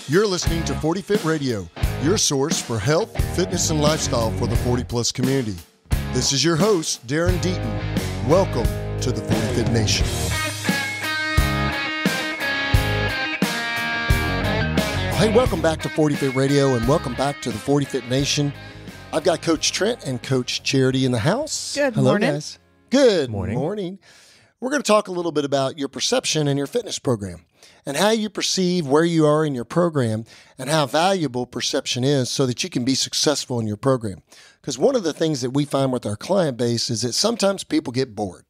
You're listening to 40 Fit Radio, your source for health, fitness, and lifestyle for the 40-plus community. This is your host, Darren Deaton. Welcome to the 40 Fit Nation. Hey, welcome back to 40 Fit Radio, and welcome back to the 40 Fit Nation. I've got Coach Trent and Coach Charity in the house. Good Hello, morning. guys. Good Morning. We're going to talk a little bit about your perception in your fitness program and how you perceive where you are in your program and how valuable perception is so that you can be successful in your program. Because one of the things that we find with our client base is that sometimes people get bored.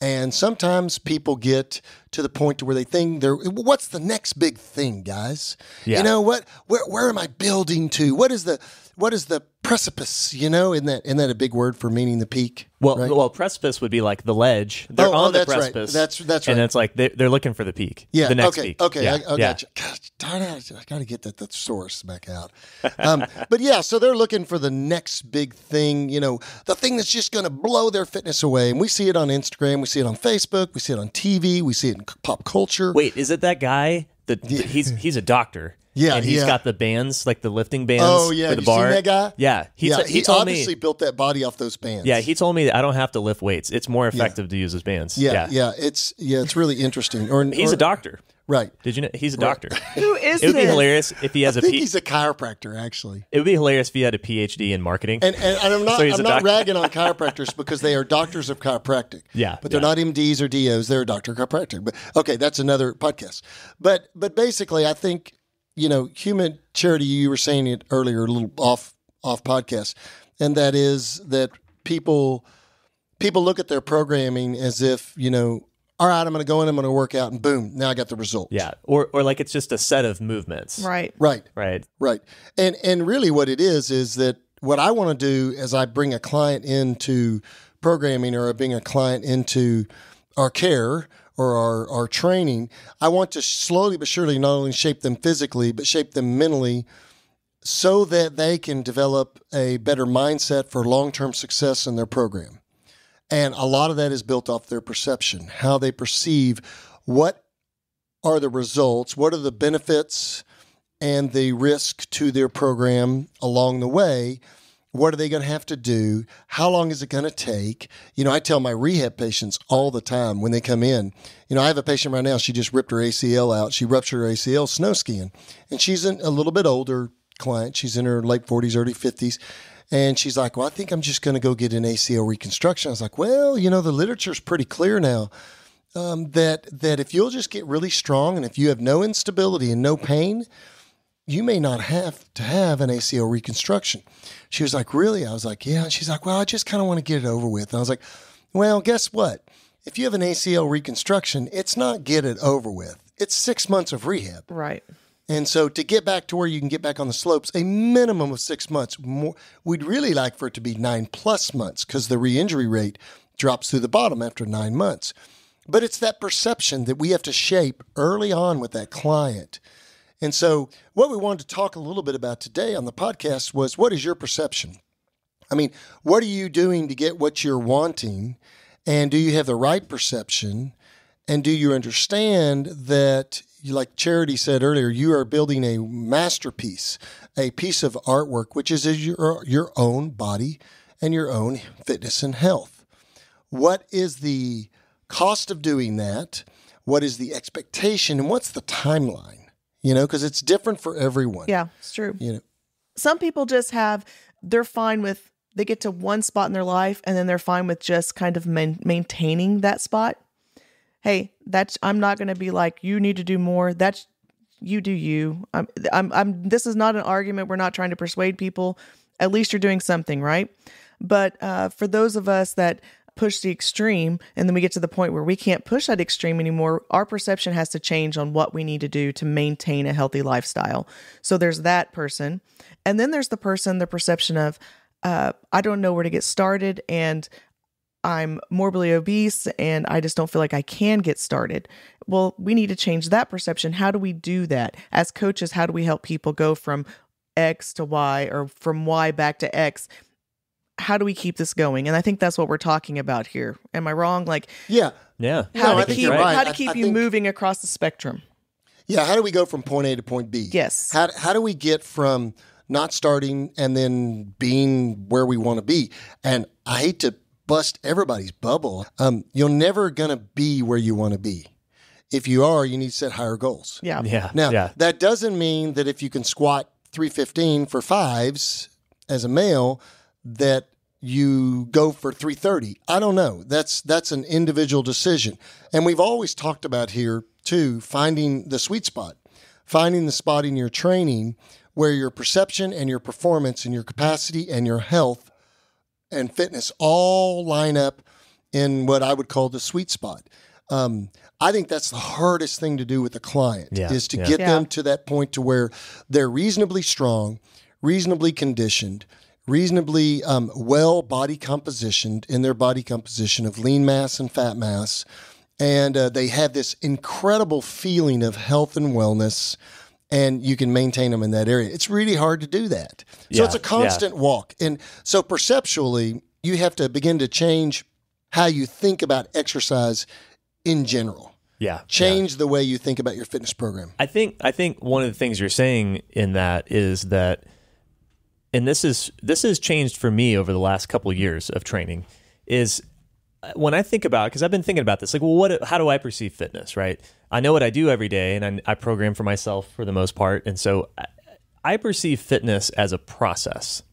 And sometimes people get to the point to where they think what's the next big thing, guys? Yeah. You know, where am I building to? What is the precipice? You know, isn't that a big word for meaning the peak? Well, right? well, precipice would be like the ledge. They're on the that's precipice. Right. That's right. And it's like they're looking for the peak. Yeah. The next okay. peak. Okay. Yeah. I got you. Gosh, darn it! I got to get that source back out. But yeah, so they're looking for the next big thing. You know, the thing that's just going to blow their fitness away. And we see it on Instagram. We see it on Facebook. We see it on TV. We see it in pop culture. Wait, is it that guy? He's a doctor. Yeah, and he's yeah. got the bands, like the lifting bands. Oh yeah, for the you bar. seen that guy? Yeah, He told obviously built that body off those bands. Yeah, he told me that I don't have to lift weights. It's more effective to use his bands. Yeah. It's really interesting. He's a doctor. Right. Did you know he's a doctor? Who is It would be this? hilarious if he has I think he's a chiropractor, actually. It would be hilarious if he had a PhD in marketing. And I'm not So he's I'm a not doctor. ragging on chiropractors because they are doctors of chiropractic. Yeah, But they're yeah. not MDs or DOs. They're a doctor of chiropractic. But okay, that's another podcast. But basically, I think, you know, human charity, you were saying it earlier, a little off podcast, and that is that people look at their programming as if, you know, all right, I'm going to go in, I'm going to work out, and boom, now I got the result. Yeah, or like it's just a set of movements. Right. Right. And really what it is that what I want to do as I bring a client into programming or I bring a client into our care or our training, I want to slowly but surely not only shape them physically, but shape them mentally so that they can develop a better mindset for long-term success in their program. And a lot of that is built off their perception, how they perceive what are the results, what are the benefits and the risk to their program along the way. What are they going to have to do? How long is it going to take? You know, I tell my rehab patients all the time when they come in, you know, I have a patient right now, she just ripped her ACL out. She ruptured her ACL snow skiing. And she's a little bit older client. She's in her late 40s, early 50s. And she's like, well, I think I'm just going to go get an ACL reconstruction. I was like, well, you know, the literature's pretty clear now that if you'll just get really strong and if you have no instability and no pain, you may not have to have an ACL reconstruction. She was like, really? I was like, yeah. And she's like, well, I just kind of want to get it over with. And I was like, well, guess what? If you have an ACL reconstruction, it's not get it over with. It's 6 months of rehab. Right. And so to get back to where you can get back on the slopes, a minimum of 6 months. We'd really like for it to be 9+ months because the re-injury rate drops through the bottom after 9 months. But it's that perception that we have to shape early on with that client. And so what we wanted to talk a little bit about today on the podcast was, what is your perception? I mean, what are you doing to get what you're wanting? And do you have the right perception? And do you understand that, like Charity said earlier, you are building a masterpiece, a piece of artwork, which is your own body and your own fitness and health. What is the cost of doing that? What is the expectation? And what's the timeline? You know, because it's different for everyone. Yeah, it's true. You know, Some people just they're fine with, they get to one spot in their life and then they're fine with just kind of maintaining that spot. Hey, I'm not going to be like, you need to do more. That's, you do you. This is not an argument. We're not trying to persuade people. At least you're doing something, right? But for those of us that push the extreme and then we get to the point where we can't push that extreme anymore, our perception has to change on what we need to do to maintain a healthy lifestyle. So there's that person. And then there's the perception of, I don't know where to get started and I'm morbidly obese and I just don't feel like I can get started. Well, we need to change that perception. How do we do that? As coaches, how do we help people go from X to Y or from Y back to X? How do we keep this going? And I think that's what we're talking about here. Am I wrong? Like, yeah. Yeah. How No, I to think keep, you're right. how to I keep you think- moving across the spectrum. Yeah, how do we go from point A to point B? Yes. How do we get from not starting and then being where we want to be? And I hate to bust everybody's bubble. You're never going to be where you want to be. If you are, you need to set higher goals. Yeah. Yeah. Now, yeah. that doesn't mean that if you can squat 315 for fives as a male, that you go for 330. I don't know. That's an individual decision. And we've always talked about here, too, finding the sweet spot, finding the spot in your training where your perception and your performance and your capacity and your health and fitness all line up in what I would call the sweet spot. I think that's the hardest thing to do with a client is to get them to that point to where they're reasonably strong, reasonably conditioned, reasonably well body compositioned in their body composition of lean mass and fat mass. And they have this incredible feeling of health and wellness, and you can maintain them in that area. It's really hard to do that. So it's a constant walk. And so perceptually, you have to begin to change how you think about exercise in general. Yeah. Change the way you think about your fitness program. I think one of the things you're saying in that is that, and this has changed for me over the last couple of years of training, is when I think about, because I've been thinking about this, like, well, how do I perceive fitness, right? I know what I do every day, and I program for myself for the most part, and so I perceive fitness as a process.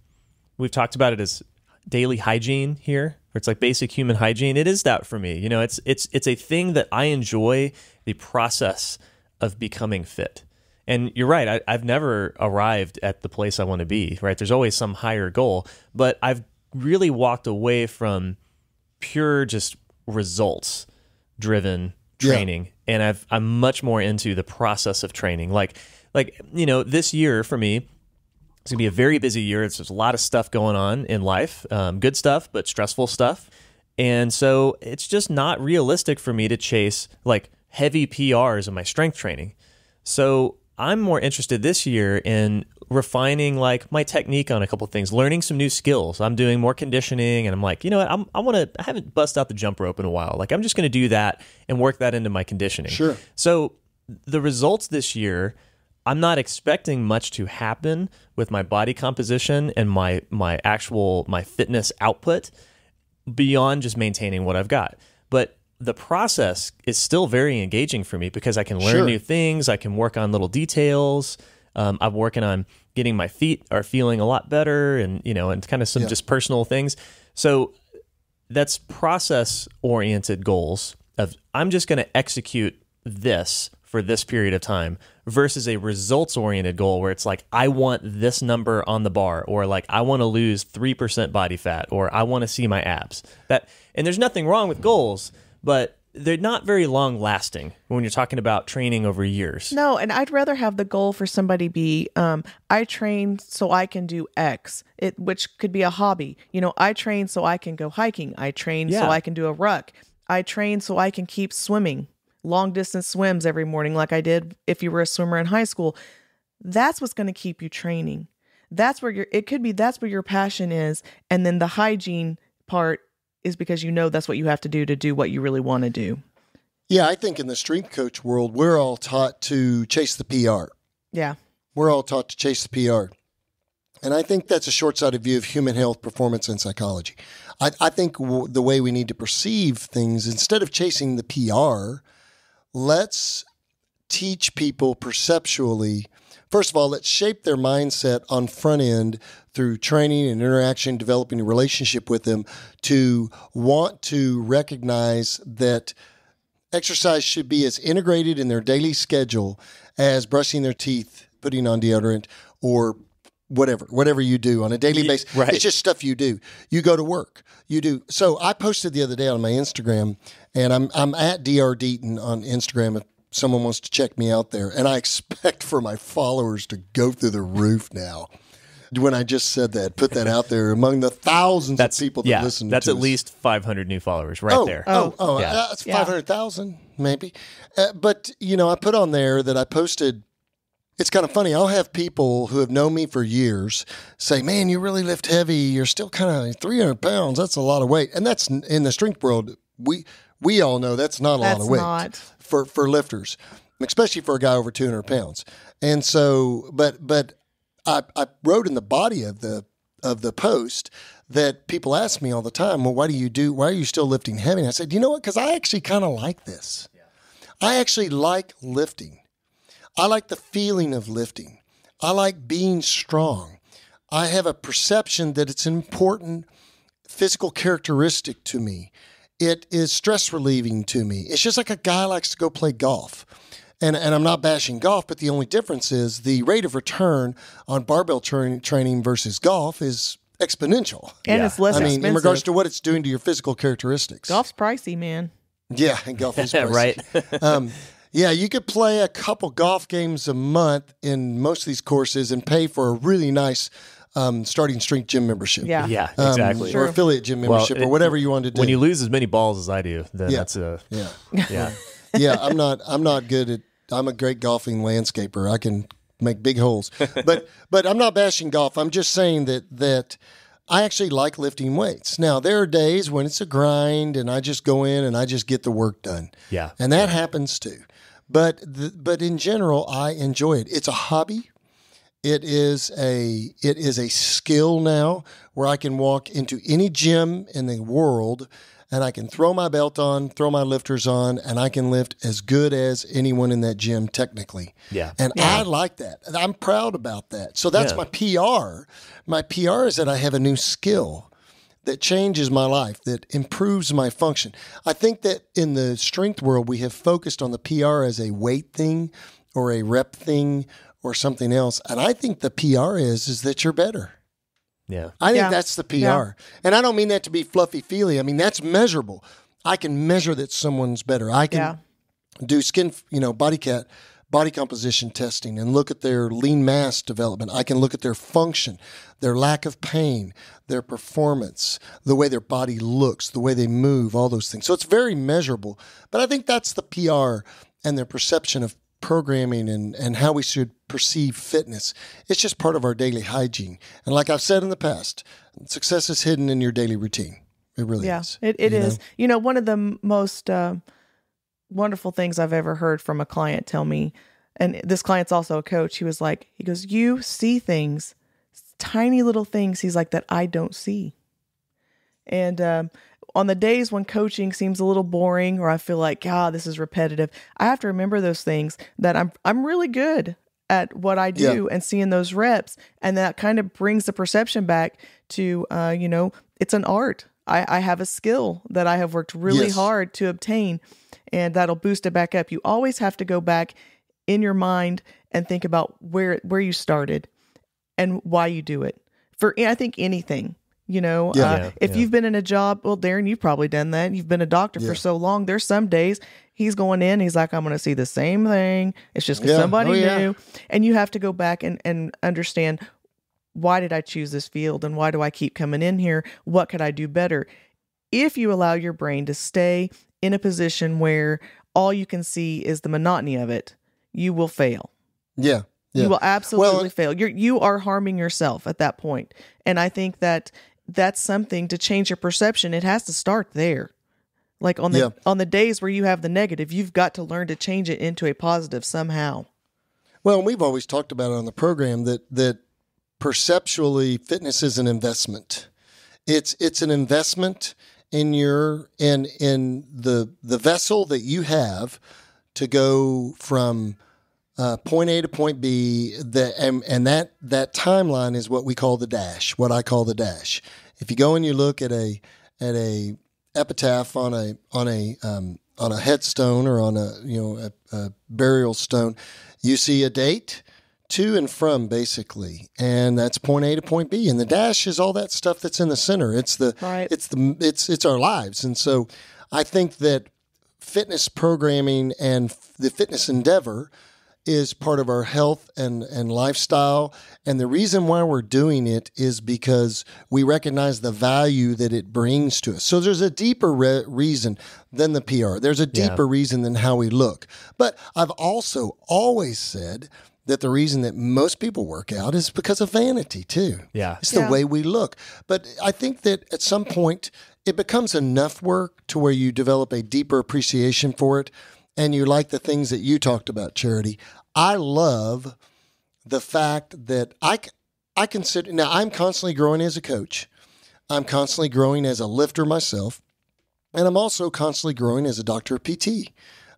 We've talked about it as daily hygiene here, or it's like basic human hygiene. It is that for me. You know, it's a thing that I enjoy, the process of becoming fit. And you're right, I've never arrived at the place I want to be, right? There's always some higher goal, but I've really walked away from pure just results driven training. And I'm much more into the process of training. Like, you know, this year for me, it's going to be a very busy year. There's a lot of stuff going on in life, good stuff, but stressful stuff. And so it's just not realistic for me to chase like heavy PRs in my strength training. So I'm more interested this year in refining like my technique on a couple of things, learning some new skills. I'm doing more conditioning, and I'm like, you know what, I haven't busted out the jump rope in a while. Like, I'm just going to do that and work that into my conditioning. Sure. So the results this year, I'm not expecting much to happen with my body composition and my fitness output beyond just maintaining what I've got. But the process is still very engaging for me because I can learn new things. I can work on little details. I'm working on getting my feet are feeling a lot better, and and kind of some just personal things. So that's process oriented goals of I'm just going to execute this for this period of time versus a results oriented goal where it's like, I want this number on the bar, or like, I want to lose 3% body fat, or I want to see my abs. And there's nothing wrong with goals, but they're not very long lasting when you're talking about training over years. No, and I'd rather have the goal for somebody be, I train so I can do X, which could be a hobby. I train so I can go hiking. I train so I can do a ruck. I train so I can keep swimming, long distance swims every morning like I did if you were a swimmer in high school. That's what's going to keep you training. That's where your passion is. And then the hygiene part is because that's what you have to do what you really want to do. Yeah, I think in the strength coach world, we're all taught to chase the PR. Yeah. We're all taught to chase the PR. And I think that's a short-sighted view of human health, performance, and psychology. I think the way we need to perceive things, instead of chasing the PR, let's teach people perceptually. First of all, let's shape their mindset on front end through training and interaction, developing a relationship with them to want to recognize that exercise should be as integrated in their daily schedule as brushing their teeth, putting on deodorant, or whatever you do on a daily basis. Right. It's just stuff you do. You go to work. You do. So I posted the other day on my Instagram, and I'm at Dr. Deaton on Instagram if someone wants to check me out there. And I expect for my followers to go through the roof now. When I just said that, put that out there among the thousands of people that listen to that's us. at least 500 new followers there. That's 500,000 maybe. But, I put on there that I posted. It's kind of funny. I'll have people who have known me for years say, man, you really lift heavy. You're still kind of 300 pounds. That's a lot of weight. And that's in the strength world. We all know that's not a lot of weight for lifters. especially for a guy over 200 pounds. And so, but I wrote in the body of the post that people ask me all the time, well, why are you still lifting heavy? And I said, you know what? Because I actually kind of like this. Yeah. I actually like lifting. I like the feeling of lifting. I like being strong. I have a perception that it's an important physical characteristic to me. It is stress relieving to me. It's just like a guy likes to go play golf. And I'm not bashing golf, but the only difference is the rate of return on barbell training versus golf is exponential. And it's less expensive. In regards to what it's doing to your physical characteristics. Golf's pricey, man. Yeah, and golf is pricey. Right. Yeah, you could play a couple golf games a month in most of these courses and pay for a really nice starting strength gym membership. Yeah, Yeah, exactly. Or affiliate gym membership or whatever you want to do. When you lose as many balls as I do, then that's a yeah. Yeah, I'm not good at. I'm a great golfing landscaper. I can make big holes, but I'm not bashing golf. I'm just saying that I actually like lifting weights. Now there are days when it's a grind, and I just go in and I just get the work done. Yeah, and that happens too. But in general, I enjoy it. It's a hobby. It is a skill now where I can walk into any gym in the world and I can throw my belt on, throw my lifters on, and I can lift as good as anyone in that gym technically. Yeah. And I like that. I'm proud about that. So that's my PR. My PR is that I have a new skill that changes my life, that improves my function. I think that in the strength world, we have focused on the PR as a weight thing or a rep thing or something else. And I think the PR is that you're better. Yeah. I think that's the PR. Yeah. And I don't mean that to be fluffy-feely. I mean, that's measurable. I can measure that someone's better. I can do body composition testing and look at their lean mass development. I can look at their function, their lack of pain, their performance, the way their body looks, the way they move, all those things. So it's very measurable. But I think that's the PR and their perception of programming and how we should perceive fitness. It's just part of our daily hygiene. And like I've said in the past, success is hidden in your daily routine. It really is. It is. You know, one of the most wonderful things I've ever heard from a client tell me, and this client's also a coach, he goes, you see things, tiny little things, he's like, that I don't see. And on the days when coaching seems a little boring or I feel like, this is repetitive, I have to remember those things that I'm really good at what I do and seeing those reps. And that kind of brings the perception back to, it's an art. I have a skill that I have worked really hard to obtain, and that'll boost it back up. You always have to go back in your mind and think about where you started and why you do it. For, I think, anything. If you've been in a job, well, Darren, you've probably done that. You've been a doctor for so long. There's some days he's going in, he's like, I'm going to see the same thing. It's just because somebody knew. And you have to go back and understand, why did I choose this field? And why do I keep coming in here? What could I do better? If you allow your brain to stay in a position where all you can see is the monotony of it, you will fail. Yeah. You will absolutely fail. You are harming yourself at that point. And I think that's something to change your perception. It has to start there. Like on the days where you have the negative, you've got to learn to change it into a positive somehow. Well, we've always talked about it on the program that perceptually fitness is an investment. It's an investment in the vessel that you have to go from point A to point B, and that timeline is what we call the dash. What I call the dash. If you go and you look at a epitaph on a headstone or on a burial stone, you see a date to and from, basically, and that's point A to point B. And the dash is all that stuff that's in the center. It's our lives. And so I think that fitness programming and the fitness endeavor is part of our health and lifestyle. And the reason why we're doing it is because we recognize the value that it brings to us. So there's a deeper reason than the PR. There's a deeper reason than how we look. But I've also always said that the reason that most people work out is because of vanity too. Yeah. It's the way we look. But I think that at some point it becomes enough work to where you develop a deeper appreciation for it. and you like the things that you talked about, Charity, I love the fact that I consider, now I'm constantly growing as a coach. I'm constantly growing as a lifter myself. And I'm also constantly growing as a doctor of PT.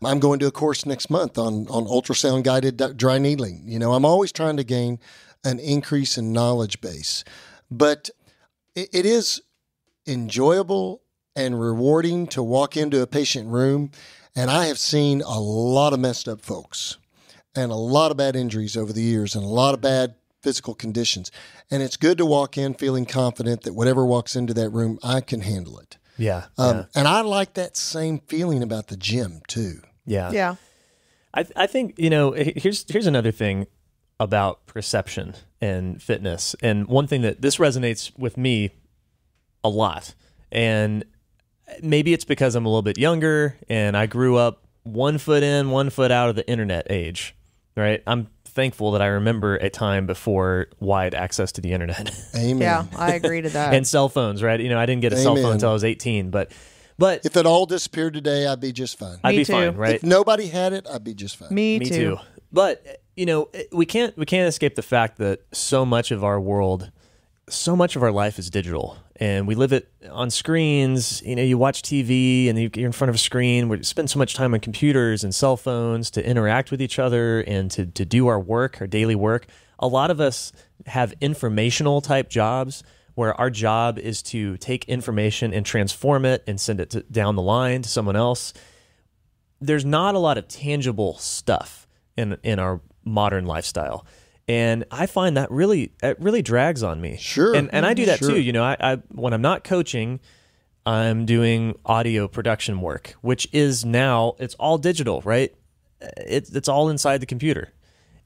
I'm going to a course next month on ultrasound guided dry needling. You know, I'm always trying to gain an increase in knowledge base. But it is enjoyable and rewarding to walk into a patient room. And I have seen a lot of messed up folks and a lot of bad injuries over the years and a lot of bad physical conditions. And it's good to walk in feeling confident that whatever walks into that room, I can handle it. Yeah. And I like that same feeling about the gym too. Yeah. Yeah. I think, you know, here's another thing about perception and fitness. And one thing that this resonates with me a lot. And maybe it's because I'm a little bit younger and I grew up 1 foot in, 1 foot out of the internet age, right? I'm thankful that I remember a time before wide access to the internet. Amen. Yeah, I agree to that. And cell phones, right? You know, I didn't get a cell phone until I was 18, but if it all disappeared today, I'd be just fine. I'd Me be too. fine, right? If nobody had it, I'd be just fine. Me Me too. too. But you know, we can't escape the fact that so much of our world, so much of our life is digital, and we live it on screens. You know, you watch TV and you're in front of a screen. We spend so much time on computers and cell phones to interact with each other and to do our work, our daily work. A lot of us have informational type jobs where our job is to take information and transform it and send it down the line to someone else. There's not a lot of tangible stuff in our modern lifestyle. And I find that it really drags on me. Sure. And I do that Sure. too. You know, I when I'm not coaching, I'm doing audio production work, which is now, it's all digital, right? It's all inside the computer.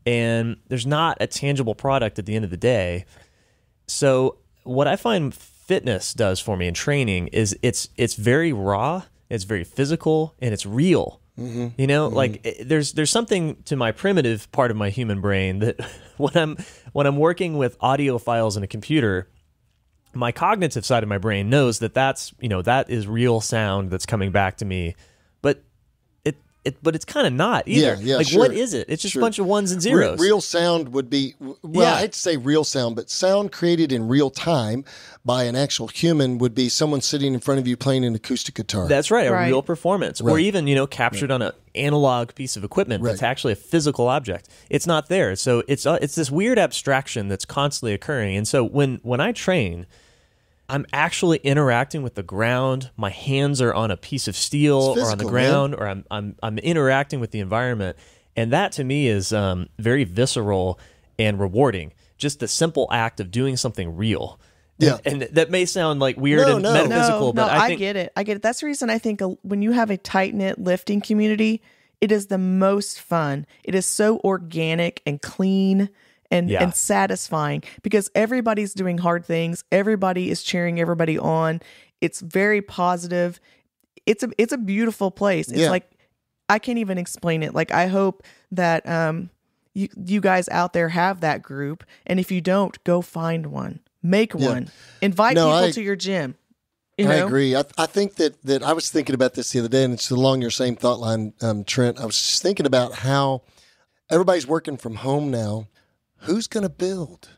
And there's not a tangible product at the end of the day. So what I find fitness does for me in training is it's very raw, it's very physical, and it's real. Mm-hmm. You know, like there's something to my primitive part of my human brain that when I'm working with audio files in a computer, my cognitive side of my brain knows that is real sound that's coming back to me, but it's kind of not either. Yeah, like sure. what is it? It's just a bunch of ones and zeros. Real sound would be, I'd say real sound, but sound created in real time by an actual human would be someone sitting in front of you playing an acoustic guitar. That's right, a Right. real performance, or even captured on an analog piece of equipment that's actually a physical object. It's not there, so it's this weird abstraction that's constantly occurring. And so when I train, I'm actually interacting with the ground. My hands are on a piece of steel or on the ground, or I'm interacting with the environment, and that to me is very visceral and rewarding. Just the simple act of doing something real. Yeah. And that may sound like weird and metaphysical, but I think get it. I get it. That's the reason I think when you have a tight-knit lifting community, it is the most fun. It is so organic and clean and satisfying because everybody's doing hard things. Everybody is cheering everybody on. It's very positive. It's a beautiful place. It's like, I can't even explain it. Like, I hope that you guys out there have that group. And if you don't, go find one. Make one. Invite people to your gym. I agree. I think that I was thinking about this the other day, and it's along your same thought line, Trent. I was just thinking about how everybody's working from home now. Who's going to build?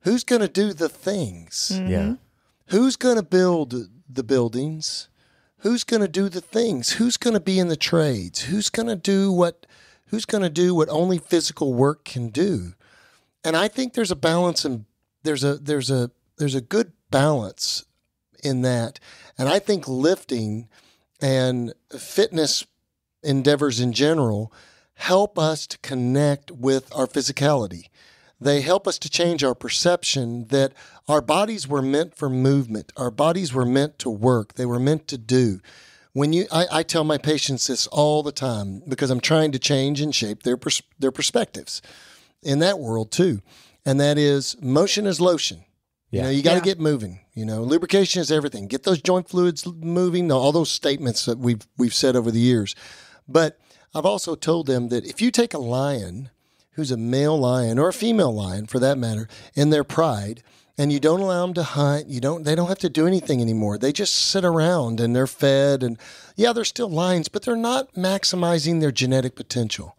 Who's going to do the things? Mm-hmm. Yeah. Who's going to build the buildings? Who's going to do the things? Who's going to be in the trades? Who's going to do what only physical work can do? And I think there's a balance, and there's a good balance in that. And I think lifting and fitness endeavors in general help us to connect with our physicality. They help us to change our perception that our bodies were meant for movement. Our bodies were meant to work. They were meant to do. I tell my patients this all the time because I'm trying to change and shape their perspectives in that world too. And that is, motion is lotion. Yeah. You got to get moving. Lubrication is everything. Get those joint fluids moving. All those statements that we've said over the years. But I've also told them that if you take a lion who's a male lion or a female lion for that matter in their pride, and you don't allow them to hunt, they don't have to do anything anymore. They just sit around and they're fed, and yeah, they're still lions, but they're not maximizing their genetic potential.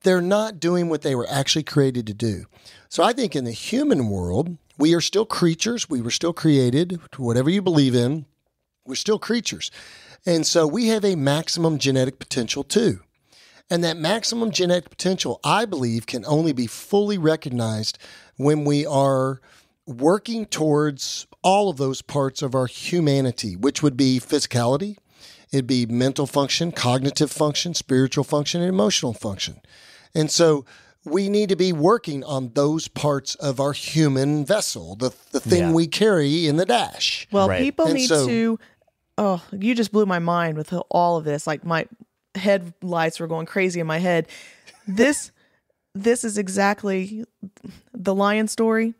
They're not doing what they were actually created to do. So I think in the human world, we are still creatures. We were still created, whatever you believe in, we're still creatures. And so we have a maximum genetic potential too. And that maximum genetic potential, I believe, can only be fully recognized when we are working towards all of those parts of our humanity, which would be physicality, it'd be mental function, cognitive function, spiritual function, and emotional function. And so we need to be working on those parts of our human vessel, the thing we carry in the dash. Well, people need to, oh, you just blew my mind with all of this. Like my headlights were going crazy in my head. This is exactly the lion story.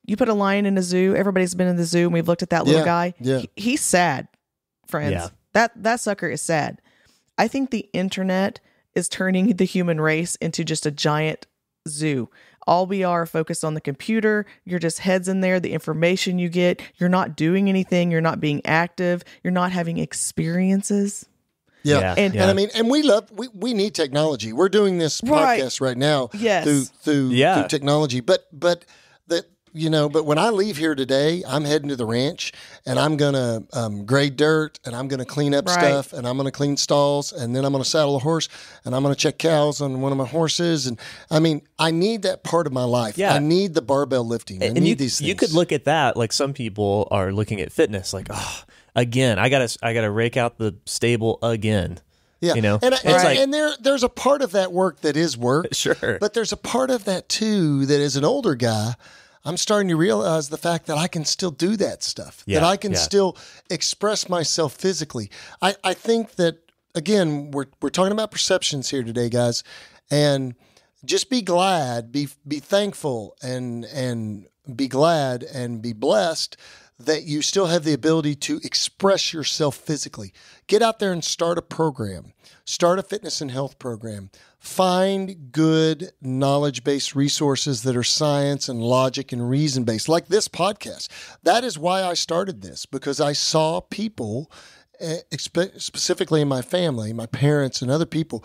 You put a lion in a zoo. Everybody's been in the zoo and we've looked at that little guy. Yeah. He's sad, friends. Yeah. That sucker is sad. I think the internet is turning the human race into just a giant zoo. All we are focused on the computer. You're just heads in there. The information you get, you're not doing anything. You're not being active. You're not having experiences. Yeah. And I mean, and we need technology. We're doing this podcast right now through technology. But when I leave here today, I'm heading to the ranch and I'm going to grade dirt and I'm going to clean up stuff and I'm going to clean stalls and then I'm going to saddle a horse and I'm going to check cows on one of my horses. And I mean, I need that part of my life. Yeah. I need the barbell lifting. I need these things. You could look at that like some people are looking at fitness like, oh, again, I gotta rake out the stable again. Yeah, you know, and there's a part of that work that is work, sure, but there's a part of that too that as an older guy, I'm starting to realize the fact that I can still do that stuff, that I can still express myself physically. I think that again, we're talking about perceptions here today, guys, and just be glad, be thankful, and be glad and be blessed that you still have the ability to express yourself physically. Get out there and start a program. Start a fitness and health program. Find good knowledge-based resources that are science and logic and reason-based, like this podcast. That is why I started this, because I saw people, specifically in my family, my parents and other people,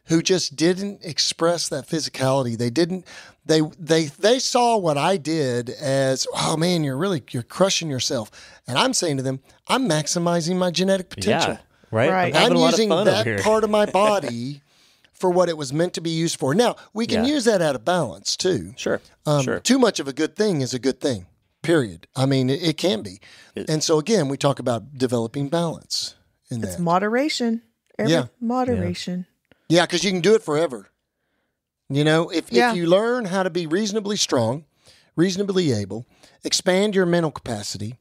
who just didn't express that physicality. They didn't. They saw what I did as, oh man, you're crushing yourself. And I'm saying to them, I'm maximizing my genetic potential. Yeah, right. I'm using that part of my body for what it was meant to be used for. Now, we can use that out of balance too. Sure. Too much of a good thing is a good thing, period. I mean, it can be. And so again, we talk about developing balance in that. It's moderation. Moderation. Yeah, because you can do it forever. You know, if you learn how to be reasonably strong, reasonably able, expand your mental capacity,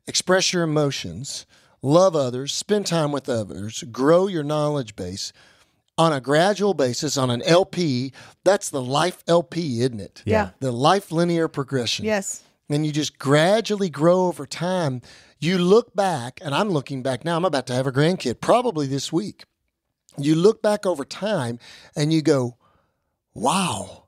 express your emotions, love others, spend time with others, grow your knowledge base on a gradual basis, on an LP, that's the life LP, isn't it? Yeah. The life linear progression. Yes. And you just gradually grow over time. You look back, and I'm looking back now, I'm about to have a grandkid, probably this week. You look back over time and you go, wow,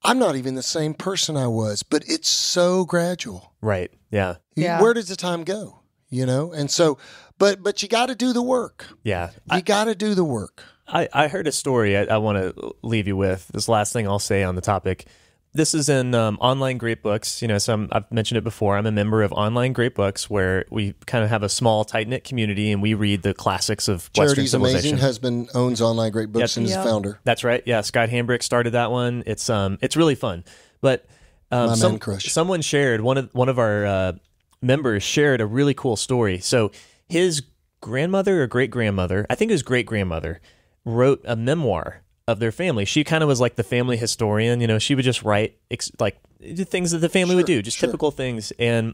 I'm not even the same person I was, but it's so gradual. Right. Yeah. Where does the time go? You know? And so, but you got to do the work. Yeah. You got to do the work. I heard a story I want to leave you with. This last thing I'll say on the topic. This is in Online Great Books. You know, I've mentioned it before. I'm a member of Online Great Books, where we kind of have a small, tight-knit community, and we read the classics of Western civilization. Amazing husband owns Online Great Books and is the founder. That's right. Yeah, Scott Hambrick started that one. It's really fun. But someone shared, one of our members shared a really cool story. So his grandmother or great-grandmother, I think it was great-grandmother, wrote a memoir of their family. She kind of was like the family historian. You know, she would just write like the things that the family would do, just typical things. And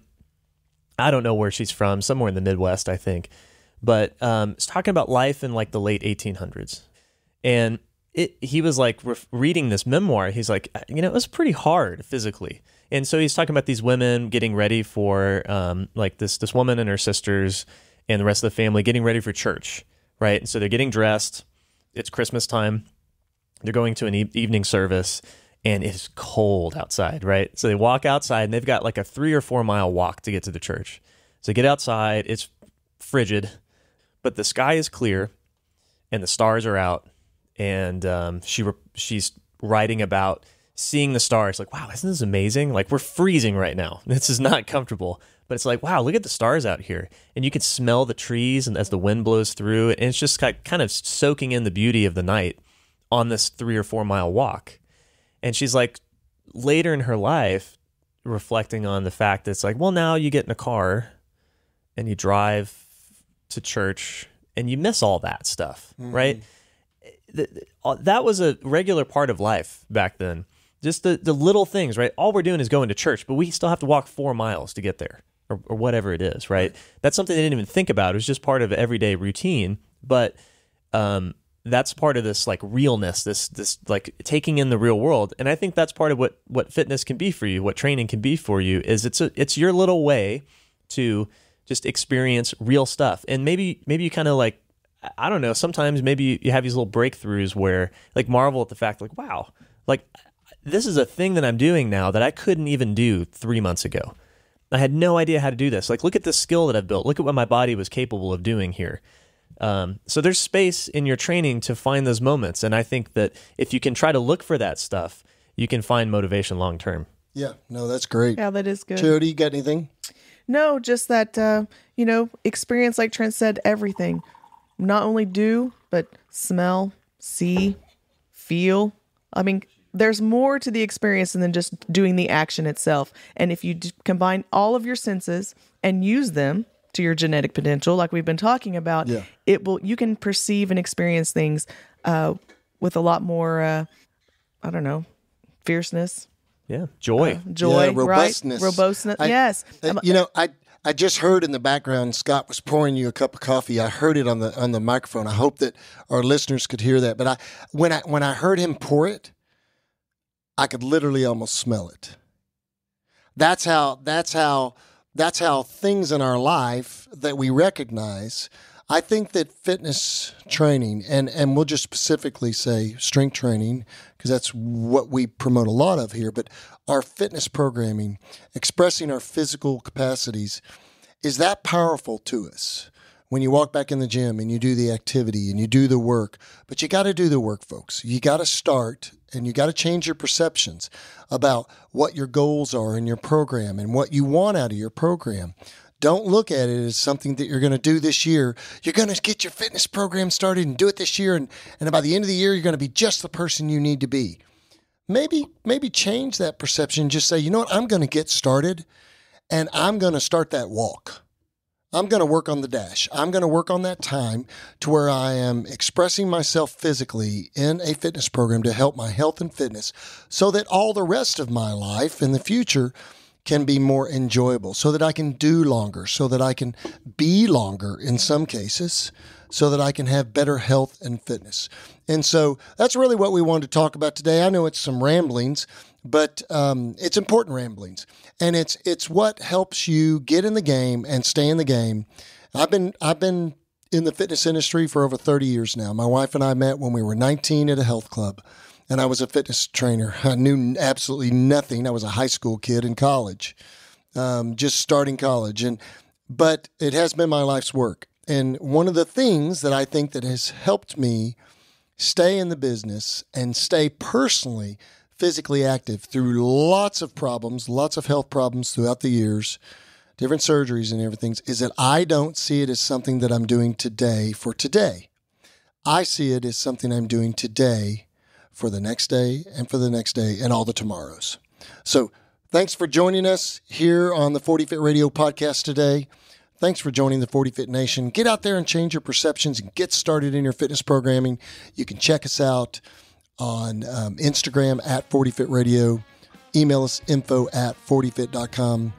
I don't know where she's from, somewhere in the Midwest, I think. But it's talking about life in like the late 1800s. And he was like reading this memoir. He's like, you know, it was pretty hard physically. And so he's talking about these women getting ready for like this woman and her sisters and the rest of the family getting ready for church, right? And so they're getting dressed. It's Christmas time. They're going to an evening service, and it's cold outside, right? So they walk outside and they've got like a 3 or 4 mile walk to get to the church. So they get outside, it's frigid, but the sky is clear and the stars are out. And she's writing about seeing the stars. Like, wow, isn't this amazing? Like, we're freezing right now. This is not comfortable. But it's like, wow, look at the stars out here. And you can smell the trees and as the wind blows through. And it's just kind of soaking in the beauty of the night on this 3 or 4 mile walk. And she's like, later in her life, reflecting on the fact that it's like, well, now you get in a car and you drive to church and you miss all that stuff, right? That was a regular part of life back then. Just the little things, right? All we're doing is going to church, but we still have to walk 4 miles to get there or whatever it is, right? That's something they didn't even think about. It was just part of everyday routine. But that's part of this like realness, this like taking in the real world. And I think that's part of what fitness can be for you, what training can be for you, is it's your little way to just experience real stuff. And maybe you kind of like, I don't know, sometimes maybe you have these little breakthroughs where like marvel at the fact like, wow, like this is a thing that I'm doing now that I couldn't even do 3 months ago. I had no idea how to do this. Like, look at the skill that I've built. Look at what my body was capable of doing here. So there's space in your training to find those moments. And I think that if you can try to look for that stuff, you can find motivation long term. Yeah, no, that's great. Yeah, that is good. Jody, you got anything? No, just that, experience, like Trent said, everything. Not only do, but smell, see, feel. I mean, there's more to the experience than just doing the action itself. And if you combine all of your senses and use them to your genetic potential, like we've been talking about, you can perceive and experience things with a lot more, fierceness. Yeah, joy. Joy, robustness. Right? Robustness, yes. I just heard in the background Scott was pouring you a cup of coffee. I heard it on the microphone. I hope that our listeners could hear that. But when I heard him pour it, I could literally almost smell it. That's how things in our life that we recognize. I think that fitness training, and we'll just specifically say strength training, because that's what we promote a lot of here, but our fitness programming, expressing our physical capacities, is that powerful to us. When you walk back in the gym and you do the activity and you do the work, but you got to do the work, folks. You got to start and you got to change your perceptions about what your goals are in your program and what you want out of your program. Don't look at it as something that you're going to do this year. You're going to get your fitness program started and do it this year. And by the end of the year, you're going to be just the person you need to be. Maybe change that perception. Just say, you know what? I'm going to get started and I'm going to start that walk. I'm going to work on the dash. I'm going to work on that time to where I am expressing myself physically in a fitness program to help my health and fitness so that all the rest of my life in the future can be more enjoyable, so that I can do longer, so that I can be longer in some cases, so that I can have better health and fitness. And so that's really what we wanted to talk about today. I know it's some ramblings, but it's important ramblings. And it's what helps you get in the game and stay in the game. I've been in the fitness industry for over 30 years now. My wife and I met when we were 19 at a health club. And I was a fitness trainer. I knew absolutely nothing. I was a high school kid in college, just starting college. But it has been my life's work. And one of the things that I think that has helped me stay in the business and stay personally physically active through lots of problems, lots of health problems throughout the years, different surgeries and everything, is that I don't see it as something that I'm doing today for today. I see it as something I'm doing today for the next day and for the next day and all the tomorrows. So thanks for joining us here on the 40 Fit Radio podcast today. Thanks for joining the 40 Fit Nation. Get out there and change your perceptions and get started in your fitness programming. You can check us out on Instagram at 40 Fit Radio. Email us info@40fit.com.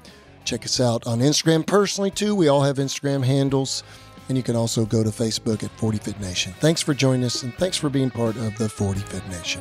Check us out on Instagram personally too. We all have Instagram handles. And you can also go to Facebook at 40 Fit Nation. Thanks for joining us, and thanks for being part of the 40 Fit Nation.